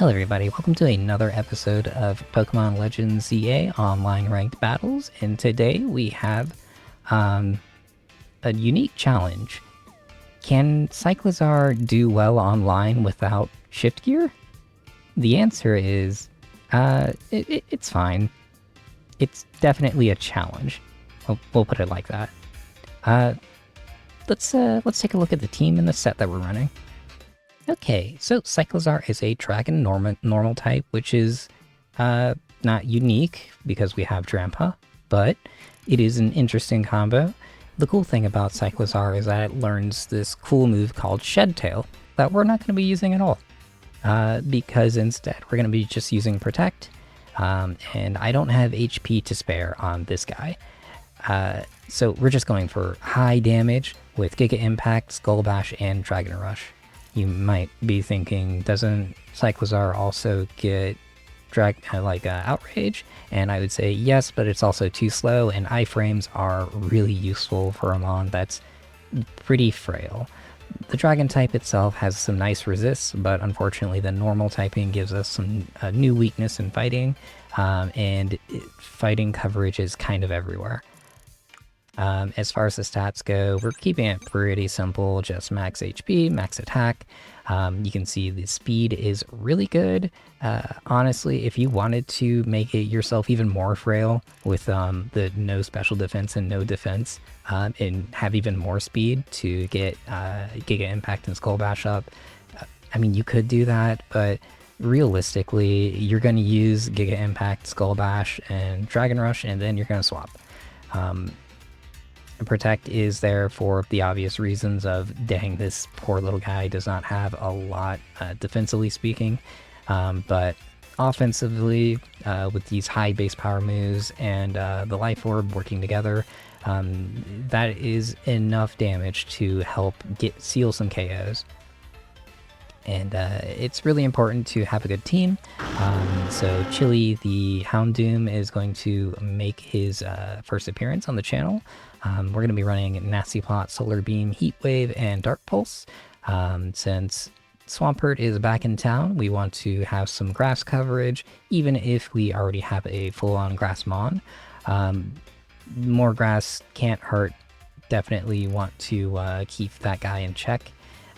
Hello everybody, welcome to another episode of Pokemon Legends ZA Online Ranked Battles, and today we have a unique challenge. Can Cyclizar do well online without shift gear? The answer is, it's fine. It's definitely a challenge. We'll put it like that. Let's take a look at the team and the set that we're running. Okay, so Cyclizar is a Dragon normal type, which is not unique because we have Drampa, but it is an interesting combo. The cool thing about Cyclizar is that it learns this cool move called Shed Tail that we're not going to be using at all, because instead we're going to be just using Protect, and I don't have HP to spare on this guy. So we're just going for high damage with Giga Impact, Skull Bash, and Dragon Rush. You might be thinking, doesn't Cyclizar also get Outrage? And I would say yes, but it's also too slow, and iframes are really useful for a mon that's pretty frail. The Dragon type itself has some nice resists, but unfortunately the normal typing gives us some new weakness in fighting, and fighting coverage is kind of everywhere. As far as the stats go, we're keeping it pretty simple, just max HP, max attack. You can see the speed is really good. Honestly, if you wanted to make it yourself even more frail with the no special defense and no defense, and have even more speed to get Giga Impact and Skull Bash up, I mean, you could do that, but realistically, you're going to use Giga Impact, Skull Bash, and Dragon Rush, and then you're going to swap. Protect is there for the obvious reasons of, dang, this poor little guy does not have a lot defensively speaking, but offensively, with these high base power moves and the Life Orb working together, that is enough damage to help seal some KOs. And it's really important to have a good team. So Chili the Houndoom is going to make his first appearance on the channel. We're going to be running Nasty Plot, Solar Beam, Heat Wave, and Dark Pulse. Since Swampert is back in town, we want to have some grass coverage, even if we already have a full-on grass mon. More grass can't hurt. Definitely want to keep that guy in check.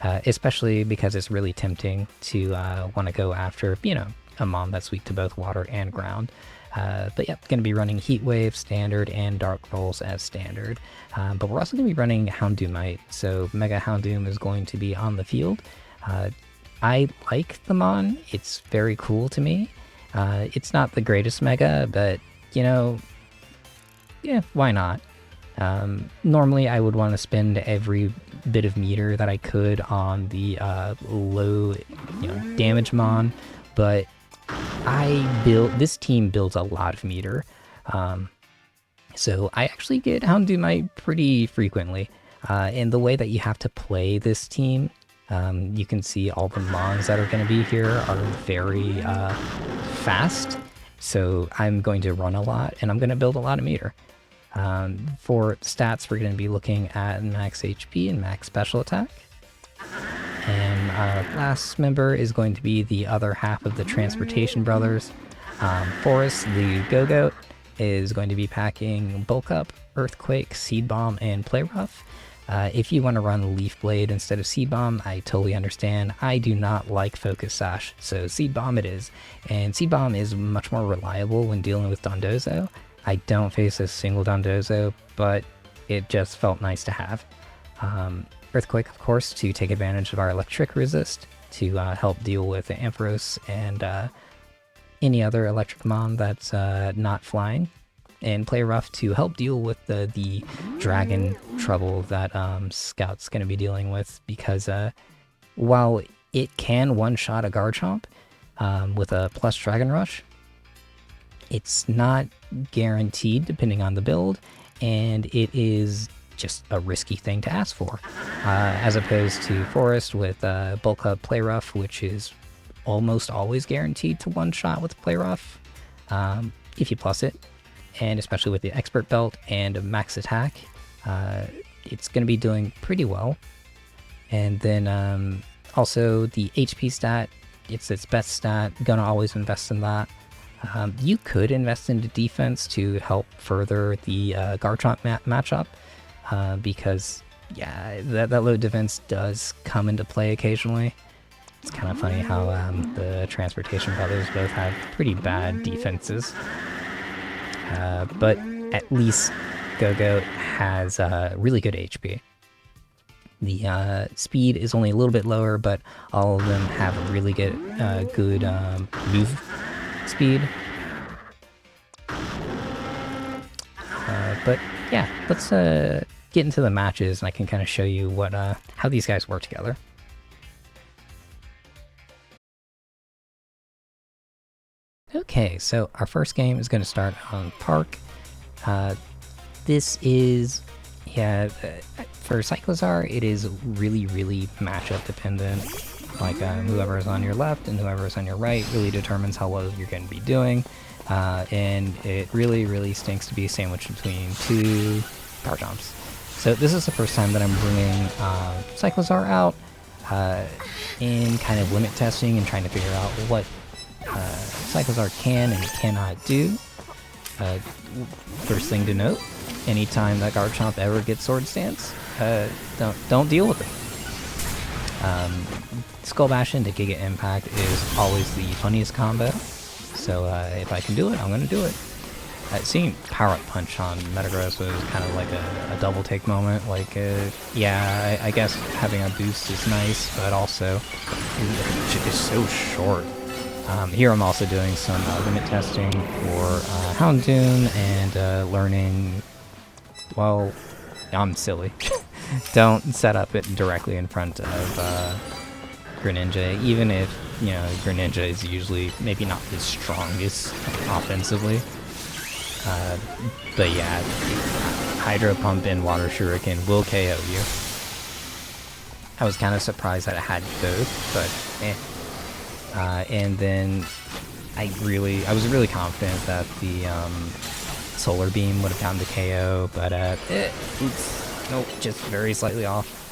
Especially because it's really tempting to want to go after, a mon that's weak to both water and ground. But yeah, going to be running Heat Wave, Standard, and Dark Pulse as Standard. But we're also going to be running Houndoomite, so Mega Houndoom is going to be on the field. I like the mon, it's very cool to me. It's not the greatest Mega, but, yeah, why not? Normally I would want to spend every bit of meter that I could on the low damage mon, but this team builds a lot of meter, so I actually get Houndoomite pretty frequently, and the way that you have to play this team, you can see all the mons that are going to be here are very fast, so I'm going to run a lot and I'm going to build a lot of meter. For stats, we're going to be looking at max HP and max special attack. And our last member is going to be the other half of the Transportation Brothers. Forrest, the Go-Goat, is going to be packing Bulk Up, Earthquake, Seed Bomb, and Play Rough. If you want to run Leaf Blade instead of Seed Bomb, I totally understand. I do not like Focus Sash, so Seed Bomb it is. And Seed Bomb is much more reliable when dealing with Dondozo. I don't face a single Dondozo, but it just felt nice to have. Earthquake, of course, to take advantage of our electric resist to help deal with the Ampharos and any other electric mon that's not flying. And Play Rough to help deal with the dragon trouble that Scout's going to be dealing with, because while it can one-shot a Garchomp with a plus Dragon Rush, it's not guaranteed depending on the build, and it is just a risky thing to ask for, as opposed to Forest with Bulk Up Play Rough, which is almost always guaranteed to one-shot with Play Rough if you plus it, and especially with the Expert Belt and max attack, it's going to be doing pretty well. And then also the HP stat it's its best stat. Gonna always invest in that. You could invest into defense to help further the Garchomp matchup, because yeah, that low defense does come into play occasionally. It's kind of funny how the Transportation Brothers both have pretty bad defenses, but at least Go-Go has really good HP. The speed is only a little bit lower, but all of them have a really good move speed. But yeah, let's get into the matches, and I can kind of show you what how these guys work together. Okay, so our first game is going to start on Park. This is, yeah, for Cyclizar, it is really, really matchup dependent. Like whoever is on your left and whoever is on your right really determines how well you're going to be doing. And it really, really stinks to be sandwiched between two Garchomps. So this is the first time that I'm bringing Cyclizar out in kind of limit testing and trying to figure out what Cyclizar can and cannot do. First thing to note, anytime that Garchomp ever gets Sword Stance, don't deal with it. Skull Bash into Giga Impact is always the funniest combo, so if I can do it, I'm gonna do it. Seeing Power Up Punch on Metagross was kind of like a double take moment. Like, yeah, I guess having a boost is nice, but also it's so short. Here I'm also doing some limit testing for Houndoom and learning, well, I'm silly. Don't set up it directly in front of Greninja, even if, you know, Greninja is usually maybe not the strongest offensively. But yeah, Hydro Pump and Water Shuriken will KO you. I was kind of surprised that it had both, but eh. And then I was really confident that the Solar Beam would have gotten the KO, but oops, nope, just very slightly off.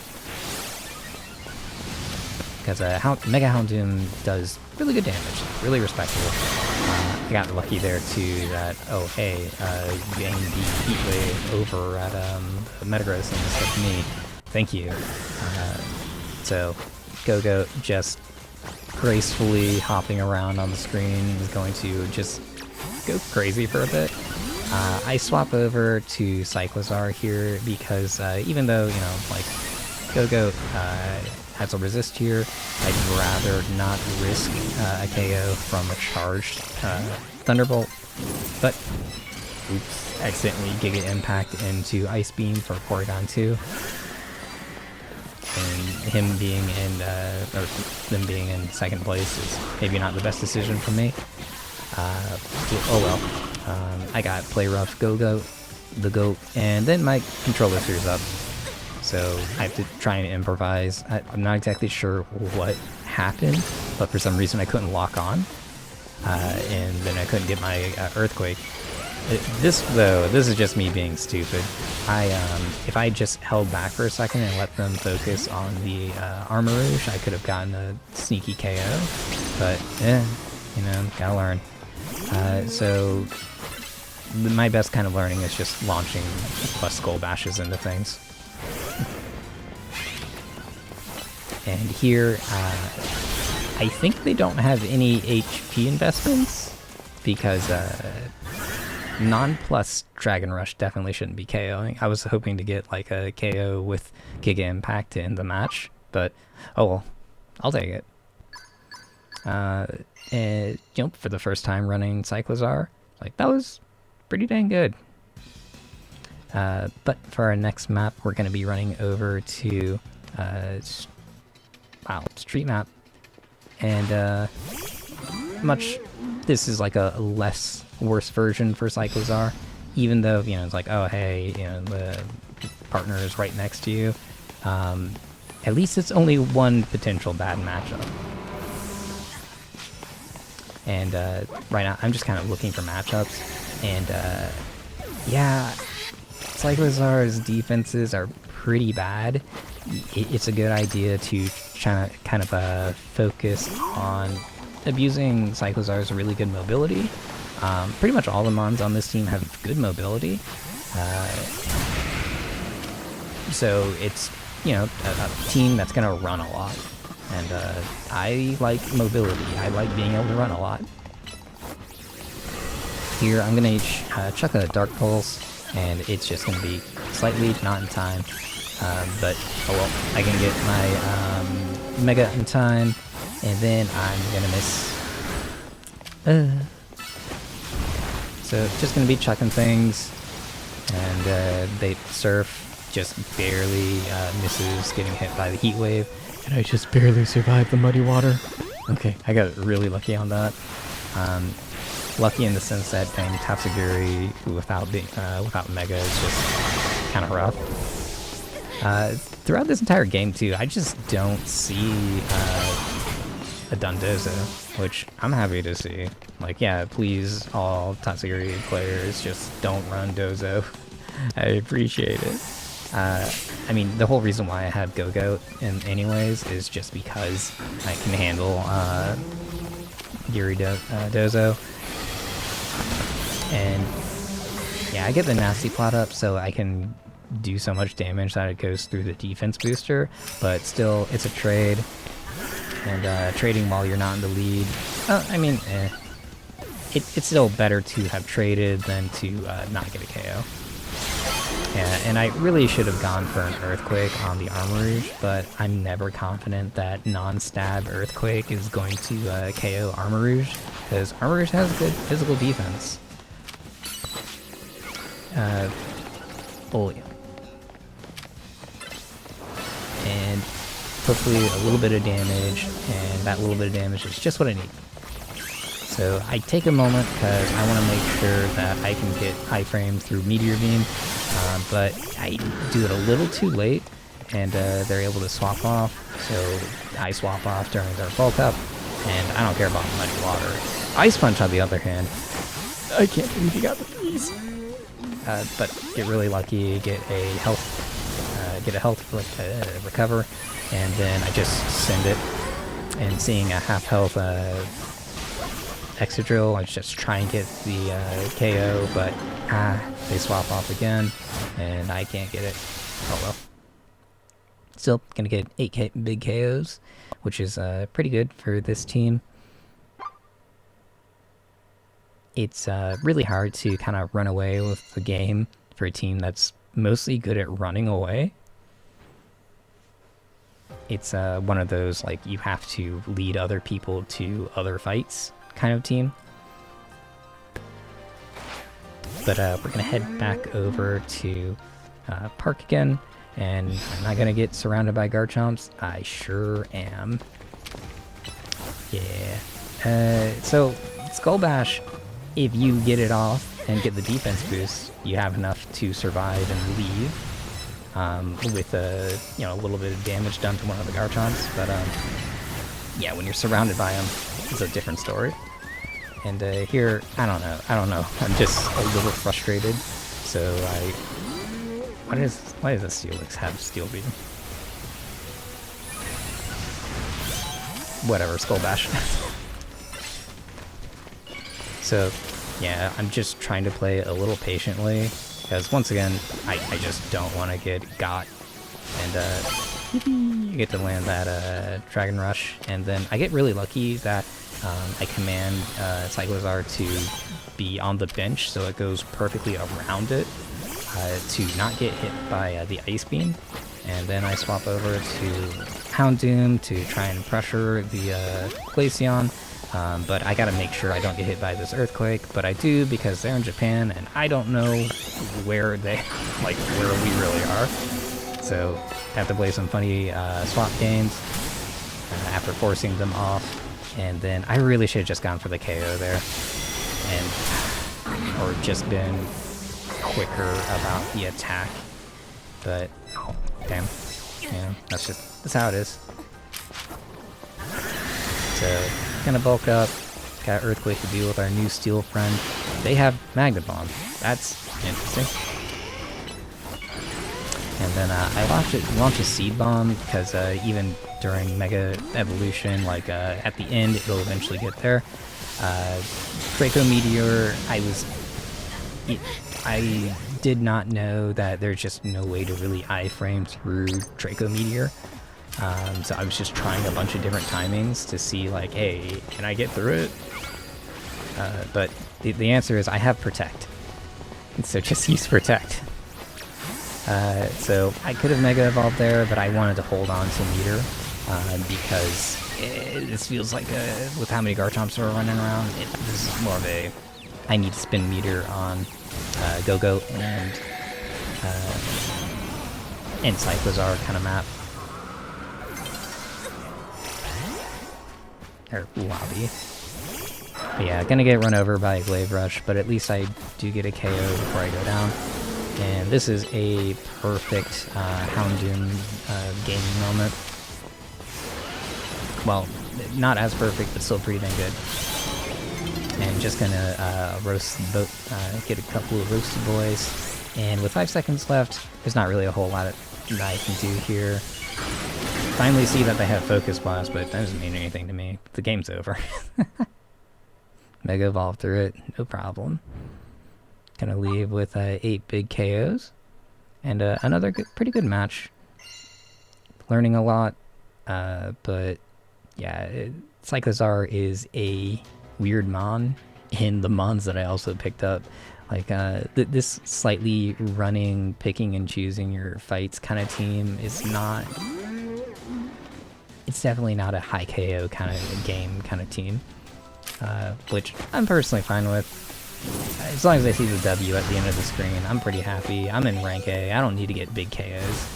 Because Mega Houndoom does really good damage, really respectable. I got lucky there too that, oh hey, getting the Heat Wave over at Metagross instead of me. Thank you. So Go-Go just gracefully hopping around on the screen is going to just go crazy for a bit. I swap over to Cyclizar here because even though, you know, like, Go-Go has a resist here, I'd rather not risk a KO from a charged Thunderbolt. But, oops, accidentally Giga Impact into Ice Beam for Porygon 2. And him being in, or them being in second place is maybe not the best decision for me. Oh well. I got Play Rough, Go-Go, the GOAT, and then my controller screws up. So I have to try and improvise. I'm not exactly sure what happened, but for some reason I couldn't lock on. And then I couldn't get my Earthquake. This is just me being stupid. If I just held back for a second and let them focus on the Armarouge, I could have gotten a sneaky KO. But, you know, gotta learn. So, my best kind of learning is just launching plus Skull Bashes into things. And here, I think they don't have any HP investments, because non-plus Dragon Rush definitely shouldn't be KOing. I was hoping to get like a KO with Giga Impact in the match, but oh well, I'll take it. And you know, for the first time running Cyclizar, like, that was pretty dang good. But for our next map, we're going to be running over to Street Map, and this is like a less worse version for Cyclizar, even though, you know, it's like, oh hey, you know, the partner is right next to you. At least it's only one potential bad matchup. And right now I'm just kind of looking for matchups, and yeah, Cyclizar's defenses are pretty bad. It's a good idea to trying to kind of focus on abusing Cyclizar's really good mobility. Pretty much all the mons on this team have good mobility. So it's, you know, a team that's going to run a lot. And I like mobility. I like being able to run a lot. Here, I'm going to chuck a Dark Pulse, and it's just going to be slightly not in time. But, oh well, I can get my Mega in time, and then I'm going to miss. So, just going to be chucking things, and they Surf just barely misses getting hit by the Heat Wave, and I just barely survived the Muddy Water. Okay, I got really lucky on that. Lucky in the sense that playing Tatsuguri without Mega is just kind of rough. Throughout this entire game too, I just don't see a Dundozo, which I'm happy to see. Like, yeah, please, all Tatsuguri players, just don't run Dozo. I appreciate it. I mean, the whole reason why I have Go-Go anyways is just because I can handle Yuri Dozo. And yeah, I get the nasty plot up so I can do so much damage that it goes through the defense booster, but still, it's a trade. And trading while you're not in the lead, I mean, it's still better to have traded than to not get a KO. Yeah, and I really should have gone for an Earthquake on the Armourouge, but I'm never confident that non-stab Earthquake is going to KO Armourouge, because Armourouge has good physical defense. Oh yeah. And hopefully a little bit of damage, and that little bit of damage is just what I need. So I take a moment because I want to make sure that I can get iframe through Meteor Beam, but I do it a little too late, and they're able to swap off, so I swap off during their bulk up, and I don't care about Muddy Water. Ice Punch, on the other hand, I can't believe you got the freeze. But get really lucky, get a health recover, and then I just send it. And seeing a half health Excadrill, I just try and get the KO, but they swap off again, and I can't get it. Oh well. Still gonna get 8 big KOs, which is pretty good for this team. It's really hard to kind of run away with the game for a team that's mostly good at running away. It's one of those, like, you have to lead other people to other fights kind of team. But we're going to head back over to Park again, and I'm not going to get surrounded by Garchomps. I sure am. Yeah. So, Skull Bash, if you get it off and get the defense boost, you have enough to survive and leave with a little bit of damage done to one of the Garchomps. But yeah, when you're surrounded by them, it's a different story. And here, I don't know. I'm just a little frustrated. So why does the Steelix have Steel Beam? Whatever, Skull Bash. So, yeah, I'm just trying to play a little patiently, because once again, I just don't want to get got, and you get to land that Dragon Rush, and then I get really lucky that I command Cyclizar to be on the bench, so it goes perfectly around it to not get hit by the Ice Beam, and then I swap over to Houndoom to try and pressure the Glaceon. But I gotta make sure I don't get hit by this Earthquake, but I do because they're in Japan and I don't know where they, like, where we really are. So I have to play some funny swap games after forcing them off, and then I really should have just gone for the KO there, or just been quicker about the attack. But oh, damn, that's how it is. So, gonna bulk up, got Earthquake to deal with our new Steel friend. They have Magnet Bomb. That's interesting. And then I launched a Seed Bomb because even during Mega Evolution, like at the end, it'll eventually get there. Draco Meteor, I did not know that there's just no way to really iframe through Draco Meteor. So I was just trying a bunch of different timings to see, like, hey, can I get through it? But the answer is I have Protect. So just use Protect. So I could have Mega Evolved there, but I wanted to hold on to Meteor because this feels like, with how many Garchomps are running around, this is more of a I need to spin Meteor on Go-Go and Cyclizar kind of map. Or Lobby. But yeah, gonna get run over by a Glaive Rush, but at least I do get a KO before I go down. And this is a perfect Houndoom gaming moment. Well, not as perfect, but still pretty dang good. And just gonna roast both, get a couple of roasted boys. And with 5 seconds left, there's not really a whole lot that I can do here. Finally see that they have Focus Blast, but that doesn't mean anything to me. The game's over. Mega Evolve through it, no problem. Gonna leave with 8 big KOs. And another pretty good match. Learning a lot, but yeah, Cyclizar is a weird mon in the mons that I also picked up. Like, this slightly running, picking and choosing your fights kind of team is not... It's definitely not a high KO kind of game kind of team. Which I'm personally fine with. As long as I see the W at the end of the screen, I'm pretty happy. I'm in rank A. I don't need to get big KOs.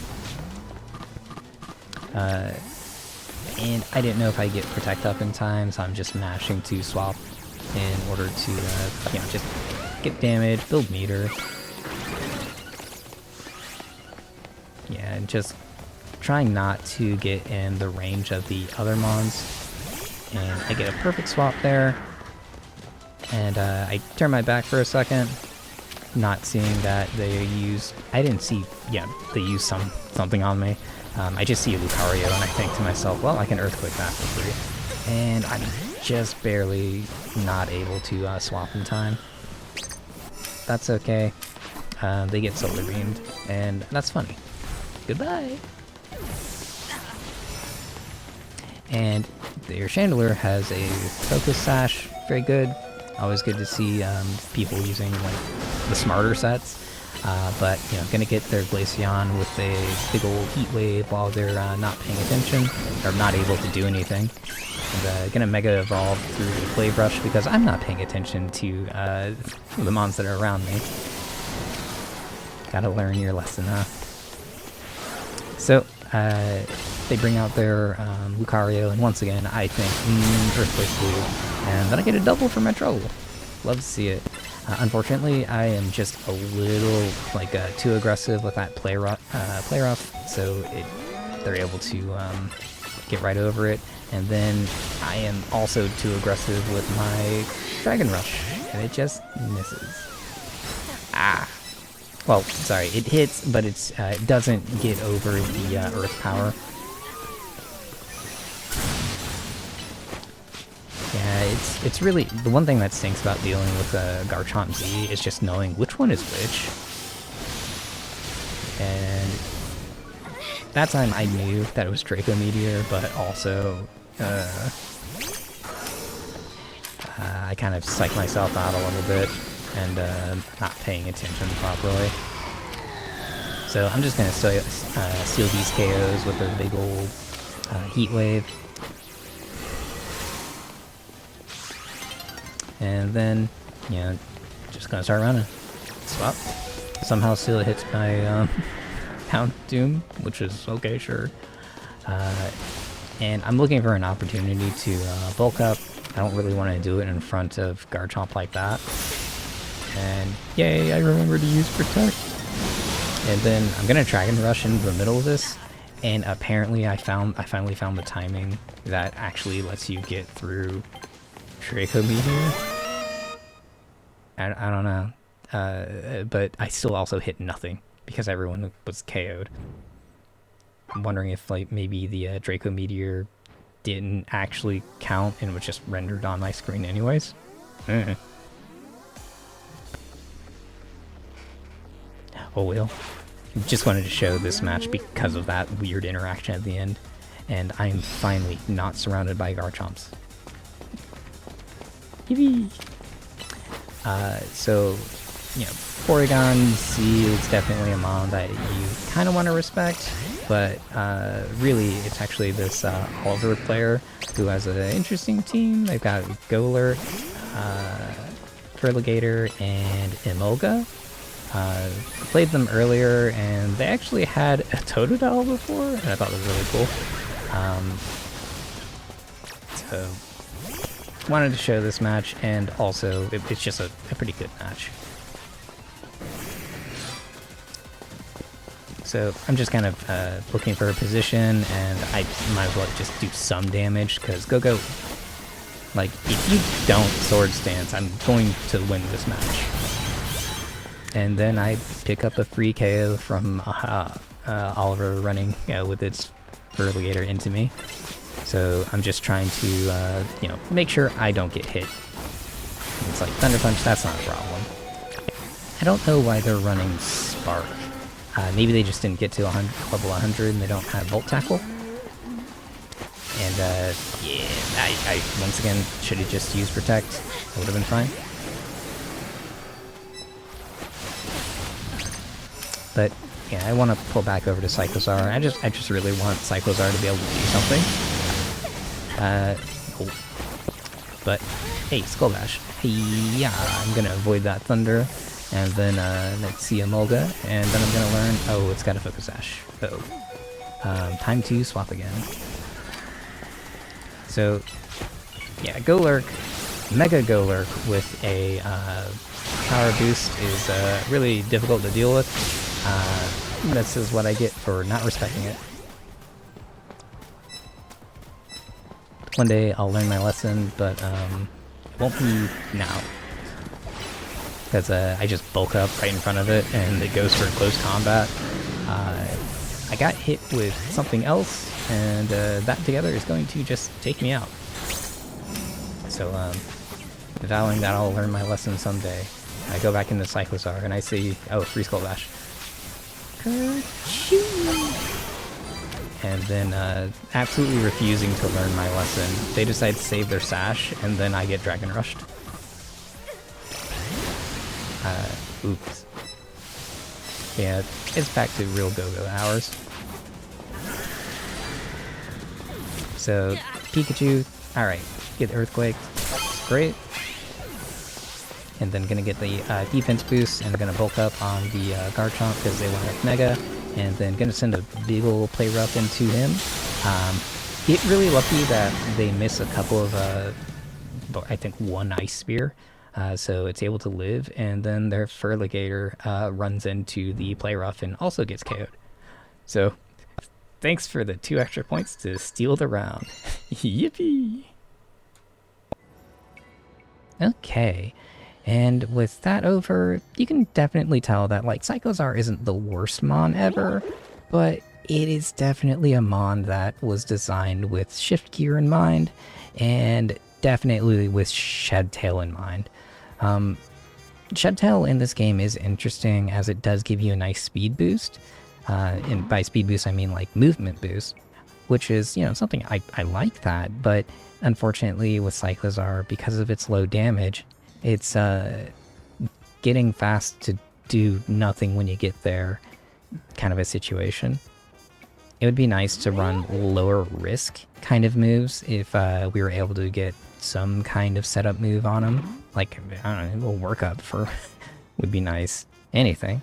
And I didn't know if I'd get Protect up in time, so I'm just mashing to swap in order to, you know, just get damage, build meter. Yeah, and just trying not to get in the range of the other mons. And I get a perfect swap there. And I turn my back for a second, not seeing that they used... I didn't see... Yeah, they used something on me. I just see a Lucario, and I think to myself, well, I can Earthquake that for free. And I'm just barely not able to swap in time. That's okay. They get Solar Beamed, and that's funny. Goodbye! And their Chandler has a Focus Sash, very good. Always good to see people using like the smarter sets. But you know, gonna get their Glaceon with a big old Heat Wave while they're not paying attention or not able to do anything. And gonna Mega Evolve through the Glaive Rush because I'm not paying attention to the mons that are around me. Gotta learn your lesson, huh? So they bring out their Lucario, and once again I think Earthquake Blue, and then I get a double for my trouble. Love to see it. Unfortunately, I am just a little like too aggressive with that play rough, so they're able to get right over it. And then I am also too aggressive with my Dragon Rush, and it just misses. Ah. Well, sorry, it hits, but it doesn't get over the Earth Power. Yeah, it's really the one thing that stinks about dealing with Garchomp Z is just knowing which one is which. And that time I knew that it was Draco Meteor, but also I kind of psyched myself out a little bit and not paying attention properly. So I'm just gonna steal these KOs with a big old Heat Wave. And then, you know, just gonna start running. Swap. Somehow still hits my Houndoom, which is okay, sure. And I'm looking for an opportunity to bulk up. I don't really want to do it in front of Garchomp like that. And yay, I remember to use Protect. And then I'm gonna Dragon Rush into the middle of this. And apparently I finally found the timing that actually lets you get through Draco Meteor. I don't know, but I still also hit nothing. because everyone was KO'd. I'm wondering if like maybe the Draco Meteor didn't actually count and was just rendered on my screen anyways. Oh well. Just wanted to show this match because of that weird interaction at the end. And I'm finally not surrounded by Garchomps. Yippee! So, you know, Porygon, you see, it's definitely a mon that you kind of want to respect, but really, it's actually this Oliver player who has an interesting team. They've got Golurk, Feraligatr, and Emolga. Played them earlier, and they actually had a Totodile before, and I thought it was really cool. So, wanted to show this match, and also, it's just a pretty good match. So, I'm just kind of looking for a position, and I might as well just do some damage, because Go-Go, like, if you don't Sword Stance, I'm going to win this match. And then I pick up a free KO from Oliver running with its Feraligatr into me. So I'm just trying to, you know, make sure I don't get hit. And it's like Thunder Punch, that's not a problem. I don't know why they're running Spark. Maybe they just didn't get to level 100 and they don't have Volt Tackle. And yeah, I once again should have just used Protect. That would have been fine. But yeah, I want to pull back over to Cyclizar. I just really want Cyclizar to be able to do something. Oh. But hey, Skull Bash. Hey, yeah, I'm gonna avoid that Thunder, and then let's see Emolga, and then I'm gonna learn. Oh, it's got a Focus Sash. Oh, time to swap again. So yeah, Golurk, Mega Golurk with a power boost is really difficult to deal with. This is what I get for not respecting it. One day I'll learn my lesson, but it won't be now. Because I just bulk up right in front of it and it goes for close combat. I got hit with something else, and that together is going to just take me out. So, vowing that I'll learn my lesson someday, I go back into Cyclizar and I see, oh, free Skull Bash. And then absolutely refusing to learn my lesson, they decide to save their Sash, and then I get Dragon Rushed. Oops. Yeah, it's back to real Go-Go hours. So, Pikachu, alright, get Earthquake, great. And then gonna get the defense boost, and gonna bulk up on the Garchomp because they want Mega, and then gonna send a big ol' Play Rough into him. Get really lucky that they miss a couple of, I think one Ice Spear, so it's able to live, and then their Feraligatr runs into the Play Rough and also gets KO'd. So, thanks for the 2 extra points to steal the round. Yippee! Okay. And with that over, you can definitely tell that, like, Cyclizar isn't the worst mon ever, but it is definitely a mon that was designed with Shift Gear in mind, and definitely with Shed Tail in mind. Shed Tail in this game is interesting as it does give you a nice speed boost, and by speed boost I mean, like, movement boost, which is, you know, something I like that, but unfortunately with Cyclizar, because of its low damage, it's getting fast to do nothing when you get there kind of a situation. It would be nice to run lower risk kind of moves if we were able to get some kind of setup move on them. Like, I don't know, a little workup for would be nice. Anything.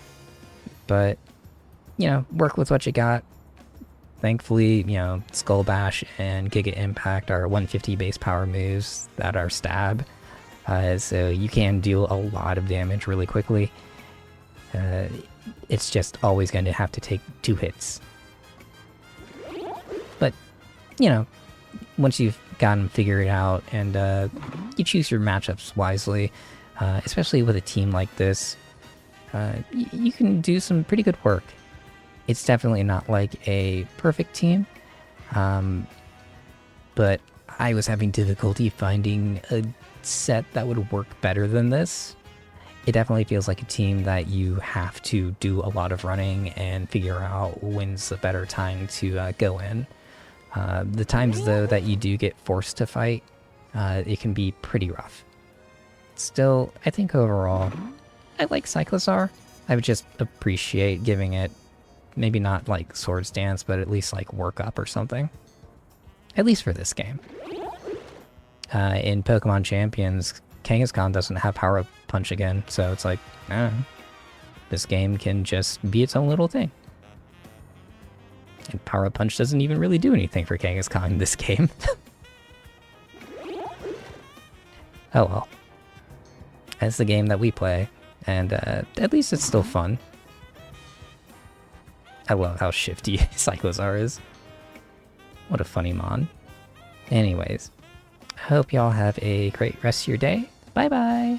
But, you know, work with what you got. Thankfully, you know, Skull Bash and Giga Impact are 150 base power moves that are stab. So you can deal a lot of damage really quickly. It's just always going to have to take 2 hits. But, you know, once you've gotten figured out and you choose your matchups wisely, especially with a team like this, you can do some pretty good work. It's definitely not like a perfect team, but I was having difficulty finding a set that would work better than this. It definitely feels like a team that you have to do a lot of running and figure out when's the better time to go in. The times, though, that you do get forced to fight, it can be pretty rough. Still, I think overall, I like Cyclizar. I would just appreciate giving it, maybe not like Swords Dance, but at least like Work Up or something. At least for this game. In Pokemon Champions, Kangaskhan doesn't have Power Up Punch again, so it's like, I don't know. This game can just be its own little thing. And Power Up Punch doesn't even really do anything for Kangaskhan in this game. Oh well. That's the game that we play, and at least it's still fun. I love how shifty Cyclizar is. What a funny mon. Anyways, I hope y'all have a great rest of your day. Bye bye!